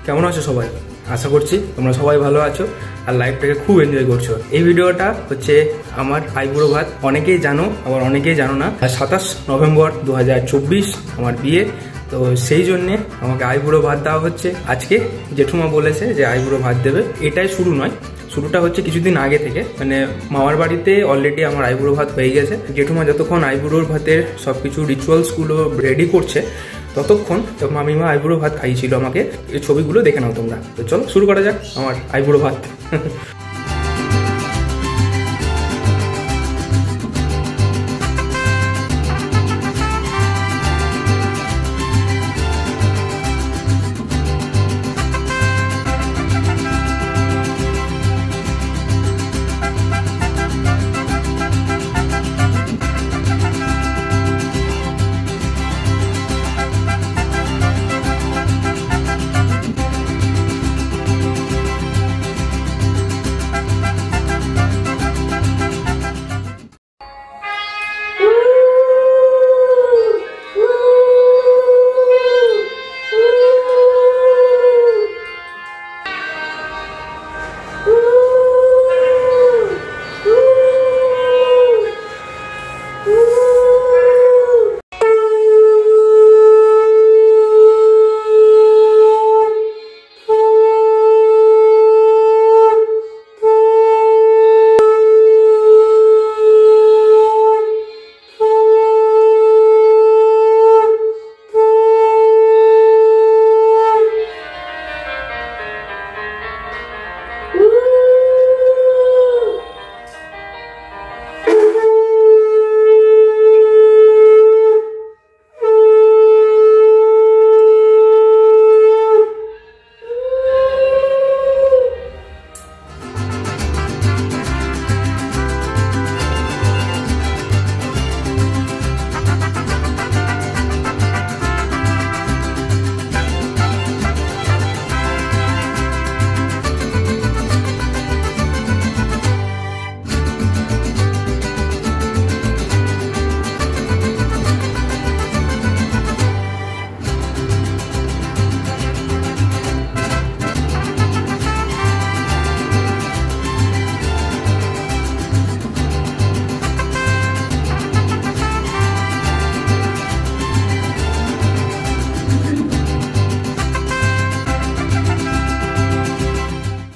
কেমন আছো সবাই? আশা করছি তোমরা সবাই ভালো আছো আর লাইফটাকে খুব এনজয় করছো। এই ভিডিওটা হচ্ছে আমার আইবুড়ো ভাত। অনেকেই জানো আবার অনেকেই জানো না। 27 নভেম্বর 2024 আমার বিয়ে, তো সেই জন্যে আমাকে আইবুড়ো ভাত দেওয়া হচ্ছে। আজকে জেঠুমা বলেছে যে আইবুড়ো ভাত দেবে। এটাই শুরু নয়, শুরুটা হচ্ছে কিছুদিন আগে থেকে। মানে মামার বাড়িতে অলরেডি আমার আইবুড়ো ভাত হয়ে গেছে। জেঠুমা যতক্ষণ আইবুড়োর ভাতের সব কিছু রিচুয়ালসগুলো রেডি করছে ততক্ষণ মামিমা আইবুড়ো ভাত খাইয়েছিল আমাকে। এই ছবিগুলো দেখে নাও তোমরা। তো চলো শুরু করা যাক আমার আইবুড়ো ভাত।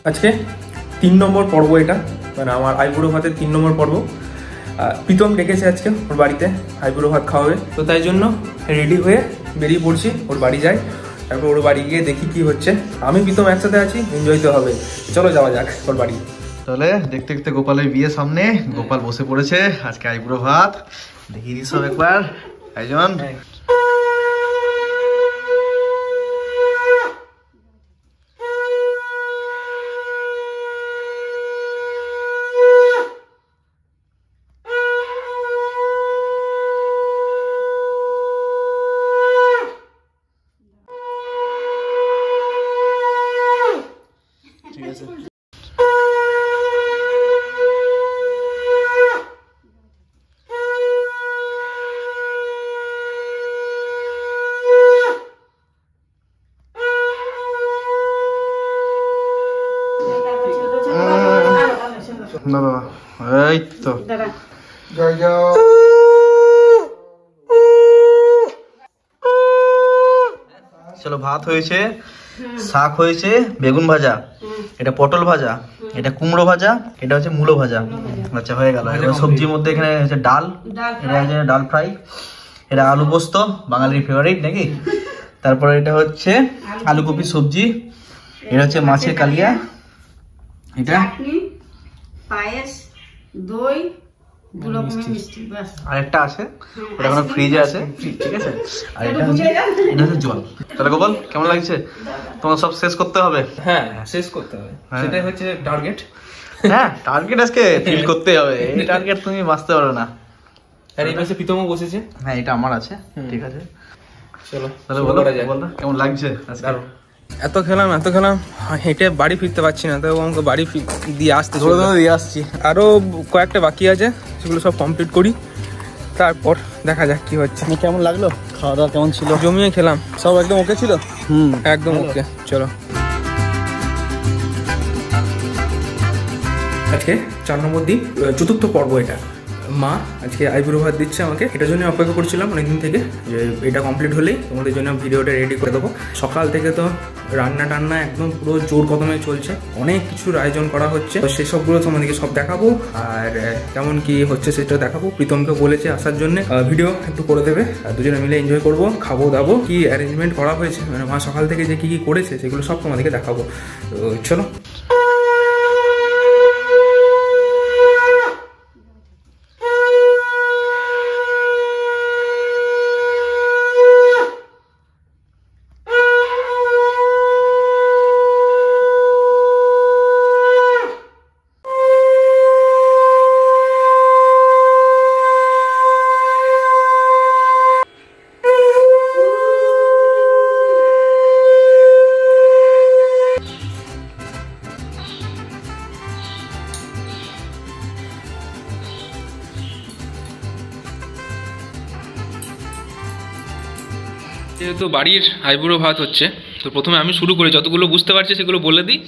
আজকে 3 নম্বর পর্ব, এটা মানে আমার আইবুড়ো ভাতের 3 নম্বর পর্ব। প্রীতম ডেকেছে আজকে ওর বাড়িতে আইবুড়ো ভাত খাওয়াবে, তো তাই জন্য রেডি হয়ে বেরিয়ে পড়ছি। ওর বাড়ি যাই, তারপর ওর বাড়ি গিয়ে দেখি কি হচ্ছে। আমি প্রীতম একসাথে আছি, এনজয় তো হবে। চলো যাওয়া যাক ওর বাড়ি। তাহলে দেখতে দেখতে গোপালের বিয়ে সামনে, গোপাল বসে পড়েছে আজকে আইবুড়ো ভাত। দেখিয়ে দিস একবার আয়োজন। ঠিক আছে, না বাবা, এই তো জয় জয়। চলো, ভাত হয়েছে, শাক হয়েছে, বেগুন ভাজা, এটা পটল ভাজা, এটা কুমড়ো ভাজা, এটা হচ্ছে মূলো ভাজা। আচ্ছা, হয়ে গেল। সবজির মধ্যে এখানে হচ্ছে ডাল, এটা হচ্ছে ডাল ফ্রাই, এটা আলু পোস্ত, বাঙালির ফেভারিট নাকি। তারপরে এটা হচ্ছে আলু কপি সবজি, এটা হচ্ছে মাছের কালিয়া, এটা পায়েস, দই, আর একটা আছে, ওটা এখন ফ্রিজে আছে, ঠিক আছে। আর এটা হচ্ছে জল। তাহলে গোপাল, কেমন লাগছে? তোমার সব শেষ করতে হবে। হ্যাঁ, শেষ করতে হবে, সেটাই হচ্ছে টার্গেট। হ্যাঁ, টার্গেট আজকে ফিল করতে হবে। এই টার্গেট তুমি বাঁচতে পারো না। আর এই পাশে প্রীতমও বসেছে। হ্যাঁ, এটা আমার আছে, ঠিক আছে। চলো তাহলে বলো কেমন লাগছে আজকে? এত খেলাম হেঁটে বাড়ি ফিরতে পারছি না, তো আমাকে বাড়ি দিয়ে আসতে দিয়ে আসছি। আরো কয়েকটা বাকি আছে, সেগুলো সব কমপ্লিট করি, তারপর দেখা যাক কি হচ্ছে। কেমন লাগলো? খাওয়া দাওয়া কেমন ছিল? জমিয়ে খেলাম, সব একদম ওকে ছিল। একদম ওকে। চলো। আজকে 4 নম্বর দিন, চতুর্থ পর্ব এটা। মা আজকে আইবুড়ো ভাত দিচ্ছে আমাকে, এটার জন্য অপেক্ষা করছিলাম অনেকদিন থেকে যে এটা কমপ্লিট হলেই তোমাদের জন্য ভিডিওটা রেডি করে দেবো। সকাল থেকে তো রান্না টান্না একদম পুরো জোর কদমে চলছে, অনেক কিছুর আয়োজন করা হচ্ছে, তো সেসবগুলো তোমাদেরকে সব দেখাবো আর কেমন কি হচ্ছে সেটা দেখাবো। প্রীতমকে বলেছে আসার জন্য, ভিডিও একটু করে দেবে, দুজনে মিলে এনজয় করবো, খাবো দাবো, কি অ্যারেঞ্জমেন্ট করা হয়েছে, মানে মা সকাল থেকে যে কি কি করেছে সেগুলো সব তোমাদেরকে দেখাবো। তো চলো। যেহেতু বাড়ির আইবুড়ো ভাত হচ্ছে, তো প্রথমে আমি শুরু করি, যতগুলো বুঝতে পারছি সেগুলো বলে দিই।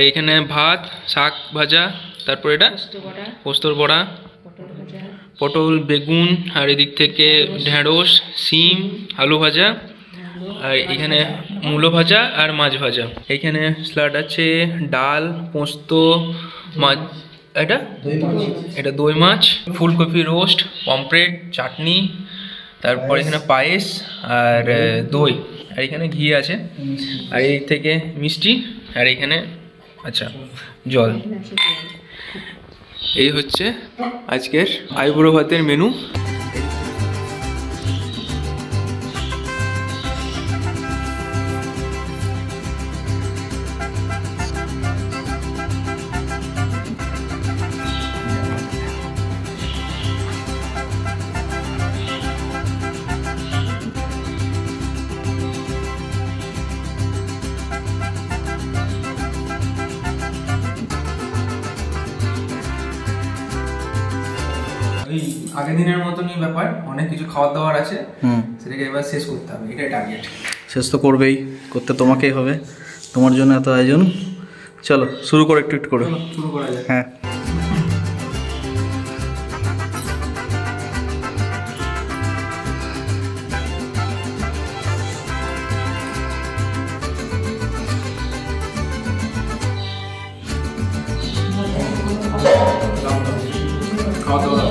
এখানে ভাত, শাক ভাজা, তারপর এটা পোস্তর বড়া, পটল, বেগুন, আর এদিক থেকে ঢেঁড়স, শিম, আলু ভাজা, আর এখানে মূলো ভাজা আর মাছ ভাজা। এখানে স্যালাড আছে, ডাল, পোস্ত, মাছ, এটা দই মাছ, ফুলকপি রোস্ট, পমফ্রেট, চাটনি, তারপর এখানে পায়েস আর দই, আর এখানে ঘি আছে, আর এই থেকে মিষ্টি, আর এখানে আচ্ছা জল। এই হচ্ছে আজকের আইবুড়ো ভাতের মেনু। ওই আগের দিনের মতনই ব্যাপার, অনেক কিছু খাওয়ার দাওয়ার আছে, সেটাকে এবার শেষ করতে হবে, এটাই টার্গেট। শেষ তো করবেই, করতে তোমাকেই হবে, তোমার জন্য এত আয়োজন। চলো শুরু করো, একটু একটু করে শুরু করা যায়। হ্যাঁ। খাওয়া দাওয়া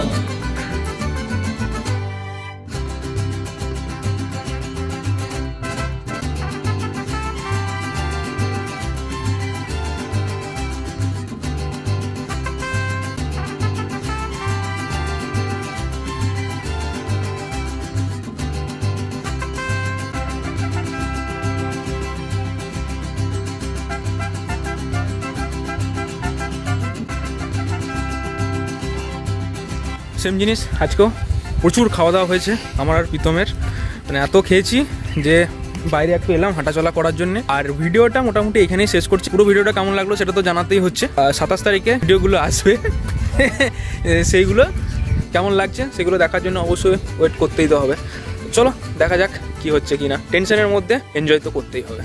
সেম জিনিস। আজকেও প্রচুর খাওয়া দাওয়া হয়েছে আমার আর প্রীতমের, মানে এত খেয়েছি যে বাইরে একটু এলাম হাঁটাচলা করার জন্য। আর ভিডিওটা মোটামুটি এখানেই শেষ করছি। পুরো ভিডিওটা কেমন লাগলো সেটা তো জানাতেই হচ্ছে। 27 তারিখে ভিডিওগুলো আসবে, সেইগুলো কেমন লাগছে সেগুলো দেখার জন্য অবশ্যই ওয়েট করতেই তো হবে। চলো দেখা যাক কি হচ্ছে কিনা, টেনশনের মধ্যে এনজয় তো করতেই হবে।